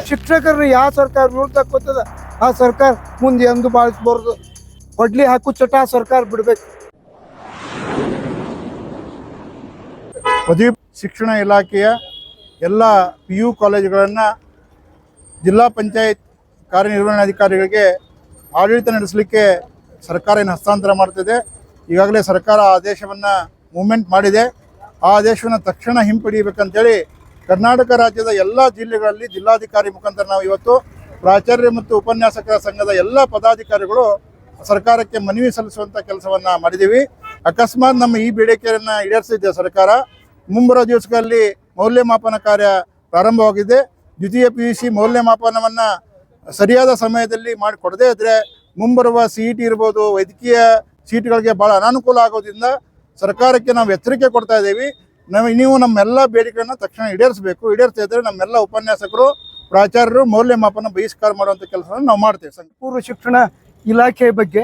ಶಿಕ್ಷಕರನ್ನ ಯಾವ ಸರ್ಕಾರ ವಿರುದ್ಧ ಕೊತ್ತದ ಆ ಸರ್ಕಾರ ಮುಂದೆ ಎಂದು ಬಾಳಿಸ್ಬಾರ್ದು. ಕೊಡ್ಲಿ ಹಾಕು ಚಟ ಸರ್ಕಾರ ಬಿಡ್ಬೇಕು. ಪದವಿ ಶಿಕ್ಷಣ ಇಲಾಖೆಯ ಎಲ್ಲ PU ಕಾಲೇಜುಗಳನ್ನು ಜಿಲ್ಲಾ ಪಂಚಾಯತ್ ಕಾರ್ಯನಿರ್ವಹಣಾಧಿಕಾರಿಗಳಿಗೆ ಆಡಳಿತ ನಡೆಸಲಿಕ್ಕೆ ಸರ್ಕಾರ ಹಸ್ತಾಂತರ ಮಾಡ್ತಿದೆ. ಈಗಾಗಲೇ ಸರ್ಕಾರ ಆದೇಶವನ್ನು ಮೂವ್ಮೆಂಟ್ ಮಾಡಿದೆ. ಆ ಆದೇಶವನ್ನು ತಕ್ಷಣ ಹಿಂಪಡೆಯಬೇಕಂತೇಳಿ ಕರ್ನಾಟಕ ರಾಜ್ಯದ ಎಲ್ಲ ಜಿಲ್ಲೆಗಳಲ್ಲಿ ಜಿಲ್ಲಾಧಿಕಾರಿ ಮುಖಾಂತರ ನಾವು ಇವತ್ತು ಪ್ರಾಚಾರ್ಯ ಮತ್ತು ಉಪನ್ಯಾಸಕರ ಸಂಘದ ಎಲ್ಲ ಪದಾಧಿಕಾರಿಗಳು ಸರ್ಕಾರಕ್ಕೆ ಮನವಿ ಸಲ್ಲಿಸುವಂಥ ಕೆಲಸವನ್ನು ಮಾಡಿದ್ದೀವಿ. ಅಕಸ್ಮಾತ್ ನಮ್ಮ ಈ ಬೇಡಿಕೆಯನ್ನು ಈಡೇರಿಸಿದ್ದೆ ಸರ್ಕಾರ, ಮುಂಬರುವ ದಿವಸಗಳಲ್ಲಿ ಮೌಲ್ಯಮಾಪನ ಕಾರ್ಯ ಪ್ರಾರಂಭವಾಗಿದೆ. ದ್ವಿತೀಯ PUC ಮೌಲ್ಯಮಾಪನವನ್ನು ಸರಿಯಾದ ಸಮಯದಲ್ಲಿ ಮಾಡಿಕೊಡದೇ ಇದ್ದರೆ ಮುಂಬರುವ CET ಇರ್ಬೋದು, ವೈದ್ಯಕೀಯ ಸೀಟ್ಗಳಿಗೆ ಭಾಳ ಅನಾನುಕೂಲ ಆಗೋದ್ರಿಂದ ಸರ್ಕಾರಕ್ಕೆ ನಾವು ಎಚ್ಚರಿಕೆ ಕೊಡ್ತಾ ಇದ್ದೀವಿ. ನೀವು ನಮ್ಮೆಲ್ಲ ಬೇಡಿಕೆಗಳನ್ನು ತಕ್ಷಣ ಈಡೇರಿಸಬೇಕು. ಈಡೇರಿಸ್ತಾ ಇದ್ದರೆ ನಮ್ಮೆಲ್ಲ ಉಪನ್ಯಾಸಕರು, ಪ್ರಾಚಾರ್ಯರು ಮೌಲ್ಯಮಾಪನ ಬಹಿಷ್ಕಾರ ಮಾಡುವಂಥ ಕೆಲಸವನ್ನು ನಾವು ಮಾಡ್ತೇವೆ. ಪೂರ್ವ ಶಿಕ್ಷಣ ಇಲಾಖೆ ಬಗ್ಗೆ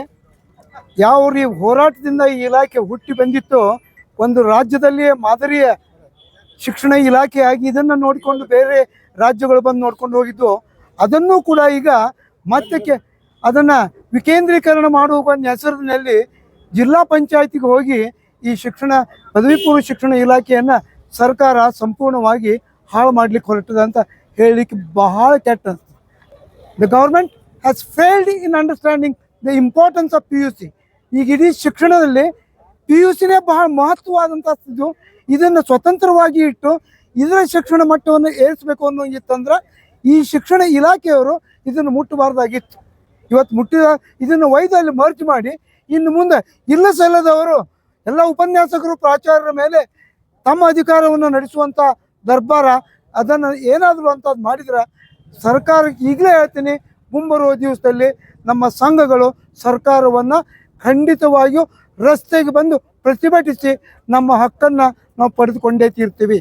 ಯಾವ ಹೋರಾಟದಿಂದ ಈ ಇಲಾಖೆ ಹುಟ್ಟಿ ಬಂದಿತ್ತು, ಒಂದು ರಾಜ್ಯದಲ್ಲಿಯೇ ಮಾದರಿಯ ಶಿಕ್ಷಣ ಇಲಾಖೆಯಾಗಿ ಇದನ್ನು ನೋಡಿಕೊಂಡು ಬೇರೆ ರಾಜ್ಯಗಳು ಬಂದು ನೋಡ್ಕೊಂಡು ಹೋಗಿದ್ದು, ಅದನ್ನು ಕೂಡ ಈಗ ಮತ್ತೆ ಅದನ್ನು ವಿಕೇಂದ್ರೀಕರಣ ಮಾಡುವ ಹೆಸರಿನಲ್ಲಿ ಜಿಲ್ಲಾ ಪಂಚಾಯತಿಗೆ ಹೋಗಿ ಈ ಪದವಿ ಪೂರ್ವ ಶಿಕ್ಷಣ ಇಲಾಖೆಯನ್ನು ಸರ್ಕಾರ ಸಂಪೂರ್ಣವಾಗಿ ಹಾಳು ಮಾಡಲಿಕ್ಕೆ ಹೊರಟದ ಅಂತ ಹೇಳಲಿಕ್ಕೆ ಬಹಳ ಕೆಟ್ಟ ಅನಿಸ್ತದೆ. The government has failed in understanding the importance of PUC. ಈಗ ಇಡೀ ಶಿಕ್ಷಣದಲ್ಲಿ PUCನೇ ಬಹಳ ಮಹತ್ವವಾದಂಥದ್ದು. ಇದನ್ನು ಸ್ವತಂತ್ರವಾಗಿ ಇಟ್ಟು ಇದರ ಶಿಕ್ಷಣ ಮಟ್ಟವನ್ನು ಏರಿಸಬೇಕು ಅನ್ನೋ ಇತ್ತಂದ್ರೆ ಈ ಶಿಕ್ಷಣ ಇಲಾಖೆಯವರು ಇದನ್ನು ಮುಟ್ಟಬಾರ್ದಾಗಿತ್ತು. ಇವತ್ತು ಮುಟ್ಟಿದ ಇದನ್ನು ಅಲ್ಲಿ ಮರ್ಜ್ ಮಾಡಿ ಇನ್ನು ಮುಂದೆ ಇಲ್ಲ ಸಲ್ಲದವರು ಎಲ್ಲ ಉಪನ್ಯಾಸಕರು, ಪ್ರಾಚಾರ್ಯರ ಮೇಲೆ ತಮ್ಮ ಅಧಿಕಾರವನ್ನು ನಡೆಸುವಂಥ ದರ್ಬಾರ ಅದನ್ನು ಏನಾದರೂ ಅಂಥದ್ದು ಮಾಡಿದ್ರೆ ಸರ್ಕಾರಕ್ಕೆ ಈಗಲೇ ಹೇಳ್ತೀನಿ, ಮುಂಬರುವ ದಿವಸದಲ್ಲಿ ನಮ್ಮ ಸಂಘಗಳು ಸರ್ಕಾರವನ್ನು ಖಂಡಿತವಾಗಿಯೂ ರಸ್ತೆಗೆ ಬಂದು ಪ್ರತಿಭಟಿಸಿ ನಮ್ಮ ಹಕ್ಕನ್ನು ನಾವು ಪಡೆದುಕೊಂಡೇ ತೀರ್ತೀವಿ.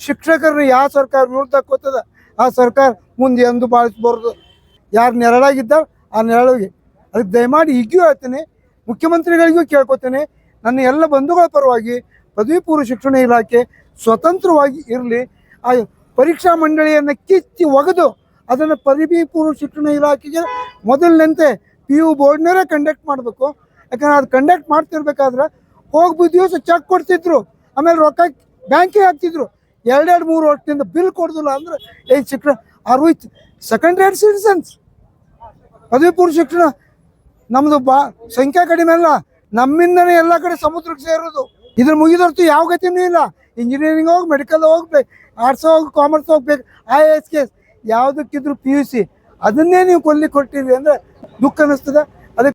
ಶಿಕ್ಷಕರನ್ನ ಯಾವ ಸರ್ಕಾರ ವಿರುದ್ಧ ಕೊತ್ತದ ಆ ಸರ್ಕಾರ ಮುಂದೆ ಎಂದು ಬಾಳಿಸ್ಬಾರ್ದು. ಯಾರು ನೆರಳಾಗಿದ್ದಾರೆ ಆ ನೆರಳಿಗೆ ಅದಕ್ಕೆ ದಯಮಾಡಿ ಈಗೂ ಹೇಳ್ತೀನಿ, ಮುಖ್ಯಮಂತ್ರಿಗಳಿಗೂ ಕೇಳ್ಕೊತೀನಿ, ನನ್ನ ಎಲ್ಲ ಬಂಧುಗಳ ಪರವಾಗಿ ಪದವಿ ಪೂರ್ವ ಶಿಕ್ಷಣ ಇಲಾಖೆ ಸ್ವತಂತ್ರವಾಗಿ ಇರಲಿ. ಆ ಪರೀಕ್ಷಾ ಮಂಡಳಿಯನ್ನು ಕಿತ್ತಿ ಒಗೆದು ಅದನ್ನು ಪದವಿ ಪೂರ್ವ ಶಿಕ್ಷಣ ಇಲಾಖೆಗೆ ಮೊದಲಿನಂತೆ PU ಬೋರ್ಡ್ನವರೇ ಕಂಡಕ್ಟ್ ಮಾಡಬೇಕು. ಯಾಕಂದ್ರೆ ಅದು ಕಂಡಕ್ಟ್ ಮಾಡ್ತಿರ್ಬೇಕಾದ್ರೆ ಹೋಗಿ ದಿವಸ ಚೆಕ್ ಕೊಡ್ತಿದ್ರು, ಆಮೇಲೆ ರೊಕ್ಕ ಬ್ಯಾಂಕಿಗೆ ಹಾಕ್ತಿದ್ರು. 2-3 ವರ್ಷದಿಂದ ಬಿಲ್ ಕೊಡೋದಿಲ್ಲ ಅಂದರೆ ಏನು ಶಿಕ್ಷಣ are which second rate citizens. ಪದವಿ ಪೂರ್ವ ಶಿಕ್ಷಣ ನಮ್ಮದು ಸಂಖ್ಯೆ ಕಡಿಮೆ ಅಲ್ಲ, ನಮ್ಮಿಂದನೇ ಎಲ್ಲ ಕಡೆ ಸಮುದ್ರಕ್ಕೆ ಸೇರೋದು. ಇದ್ರ ಮುಗಿದೊರ್ತು ಯಾವ ಗತಿನೂ ಇಲ್ಲ. ಇಂಜಿನಿಯರಿಂಗ್ ಹೋಗಿ, ಮೆಡಿಕಲ್ ಹೋಗ್ಬೇಕು, ಆರ್ಟ್ಸ್ ಹೋಗಿ, ಕಾಮರ್ಸ್ ಹೋಗ್ಬೇಕು, IAS ಯಾವುದಕ್ಕಿದ್ರು PUC ಅದನ್ನೇ ನೀವು ಕೊಡ್ಲಿಕ್ಕೆ ಕೊಟ್ಟಿರಿ ಅಂದರೆ ದುಃಖ ಅನ್ನಿಸ್ತದೆ.